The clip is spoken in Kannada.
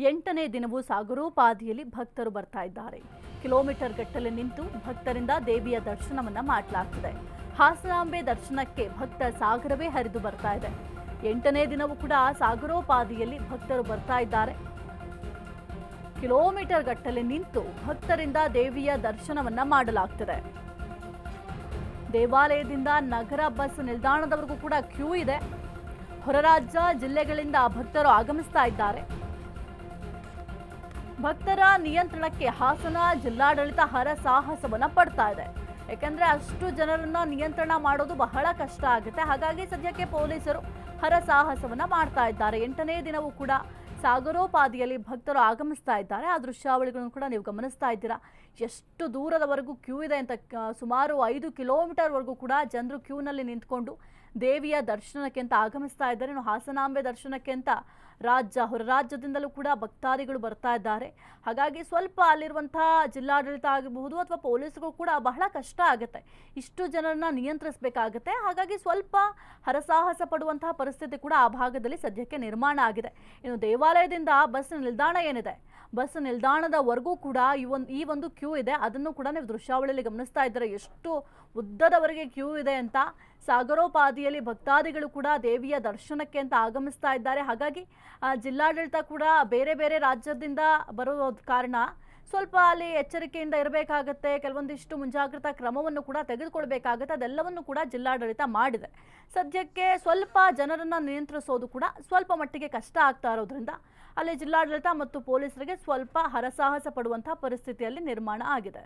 8ನೇ ದಿನವೂ ಸಾಗರೋಪಾದಿಯಲ್ಲಿ ಭಕ್ತರು ಬರ್ತಾ ಇದ್ದಾರೆ. ಕಿಲೋಮೀಟರ್ ಗಟ್ಟಲೆ ನಿಂತು ಭಕ್ತರಿಂದ ದೇವಿಯ ದರ್ಶನವನ್ನ ಮಾಡಲಾಗ್ತಿದೆ. ಹಾಸನಾಂಬೆ ದರ್ಶನಕ್ಕೆ ಭಕ್ತ ಸಾಗರವೇ ಹರಿದು ಬರ್ತಾ ಇದೆ. 8ನೇ ದಿನವೂ ಕೂಡ ಸಾಗರೋಪಾದಿಯಲ್ಲಿ ಭಕ್ತರು ಬರ್ತಾ ಇದ್ದಾರೆ. ಕಿಲೋಮೀಟರ್ ಗಟ್ಟಲೆ ನಿಂತು ಭಕ್ತರಿಂದ ದೇವಿಯ ದರ್ಶನವನ್ನ ಮಾಡಲಾಗ್ತಿದೆ. ದೇವಾಲಯದಿಂದ ನಗರ ಬಸ್ ನಿಲ್ದಾಣದವರೆಗೂ ಕೂಡ ಕ್ಯೂ ಇದೆ. ಹೊರರಾಜ್ಯ ಜಿಲ್ಲೆಗಳಿಂದ ಭಕ್ತರು ಆಗಮಿಸ್ತಾ ಇದ್ದಾರೆ. ಭಕ್ತರ ನಿಯಂತ್ರಣಕ್ಕೆ ಹಾಸನ ಜಿಲ್ಲಾಡಳಿತ ಹರಸಾಹಸವನ್ನ ಪಡ್ತಾ ಇದೆ. ಯಾಕಂದ್ರೆ ಅಷ್ಟು ಜನರನ್ನ ನಿಯಂತ್ರಣ ಮಾಡೋದು ಬಹಳ ಕಷ್ಟ ಆಗುತ್ತೆ. ಹಾಗಾಗಿ ಸದ್ಯಕ್ಕೆ ಪೊಲೀಸರು ಹರಸಾಹಸವನ್ನ ಮಾಡ್ತಾ ಇದ್ದಾರೆ. 8ನೇ ದಿನವೂ ಕೂಡ ಸಾಗರೋಪಾದಿಯಲ್ಲಿ ಭಕ್ತರು ಆಗಮಿಸ್ತಾ ಇದ್ದಾರೆ. ಆ ದೃಶ್ಯಾವಳಿಗಳನ್ನು ಕೂಡ ನೀವು ಗಮನಿಸ್ತಾ ಇದ್ದೀರಾ. ಎಷ್ಟು ದೂರದವರೆಗೂ ಕ್ಯೂ ಇದೆ ಅಂತ, ಸುಮಾರು 5 ಕಿಲೋಮೀಟರ್ವರೆಗೂ ಕೂಡ ಜನರು ಕ್ಯೂನಲ್ಲಿ ನಿಂತ್ಕೊಂಡು ದೇವಿಯ ದರ್ಶನಕ್ಕೆ ಅಂತ ಆಗಮಿಸ್ತಾ ಇದ್ದಾರೆ. ಇನ್ನು ಹಾಸನಾಂಬೆ ದರ್ಶನಕ್ಕೆ ಅಂತ ಹೊರ ರಾಜ್ಯದಿಂದಲೂ ಕೂಡ ಭಕ್ತಾದಿಗಳು ಬರ್ತಾ ಇದ್ದಾರೆ. ಹಾಗಾಗಿ ಸ್ವಲ್ಪ ಅಲ್ಲಿರುವಂತಹ ಜಿಲ್ಲಾಡಳಿತ ಆಗಿರಬಹುದು ಅಥವಾ ಪೊಲೀಸರು ಕೂಡ ಬಹಳ ಕಷ್ಟ ಆಗುತ್ತೆ. ಇಷ್ಟು ಜನರನ್ನ ನಿಯಂತ್ರಿಸಬೇಕಾಗುತ್ತೆ. ಹಾಗಾಗಿ ಸ್ವಲ್ಪ ಹರಸಾಹಸ ಪಡುವಂತಹ ಪರಿಸ್ಥಿತಿ ಕೂಡ ಆ ಭಾಗದಲ್ಲಿ ಸದ್ಯಕ್ಕೆ ನಿರ್ಮಾಣ ಆಗಿದೆ. ಇನ್ನು ದೇವಾಲಯದಿಂದ ಬಸ್ ನಿಲ್ದಾಣ ಏನಿದೆ, ಬಸ್ ನಿಲ್ದಾಣದವರೆಗೂ ಕೂಡ ಈ ಒಂದು ಕ್ಯೂ ಇದೆ. ಅದನ್ನು ಕೂಡ ನೀವು ದೃಶ್ಯಾವಳಿಯಲ್ಲಿ ಗಮನಿಸ್ತಾ ಇದ್ದಾರೆ. ಎಷ್ಟು ಉದ್ದದವರೆಗೆ ಕ್ಯೂ ಇದೆ ಅಂತ. ಸಾಗರೋಪಾದಿಯಲ್ಲಿ ಭಕ್ತಾದಿಗಳು ಕೂಡ ದೇವಿಯ ದರ್ಶನಕ್ಕೆ ಅಂತ ಆಗಮಿಸ್ತಾ ಇದ್ದಾರೆ. ಹಾಗಾಗಿ ಜಿಲ್ಲಾಡಳಿತ ಕೂಡ ಬೇರೆ ಬೇರೆ ರಾಜ್ಯದಿಂದ ಬರೋ ಕಾರಣ ಸ್ವಲ್ಪ ಅಲ್ಲಿ ಎಚ್ಚರಿಕೆಯಿಂದ ಇರಬೇಕಾಗತ್ತೆ. ಕೆಲವೊಂದಿಷ್ಟು ಮುಂಜಾಗ್ರತಾ ಕ್ರಮವನ್ನು ಕೂಡ ತೆಗೆದುಕೊಳ್ಬೇಕಾಗತ್ತೆ. ಅದೆಲ್ಲವನ್ನು ಕೂಡ ಜಿಲ್ಲಾಡಳಿತ ಮಾಡಿದೆ. ಸದ್ಯಕ್ಕೆ ಸ್ವಲ್ಪ ಜನರನ್ನ ನಿಯಂತ್ರಿಸೋದು ಕೂಡ ಸ್ವಲ್ಪ ಮಟ್ಟಿಗೆ ಕಷ್ಟ ಆಗ್ತಾ ಇರೋದ್ರಿಂದ ಅಲ್ಲಿ ಜಿಲ್ಲಾಡಳಿತ ಮತ್ತು ಪೊಲೀಸರಿಗೆ ಸ್ವಲ್ಪ ಹರಸಾಹಸ ಪಡುವಂತಹ ಪರಿಸ್ಥಿತಿಯಲ್ಲಿ ನಿರ್ಮಾಣ ಆಗಿದೆ.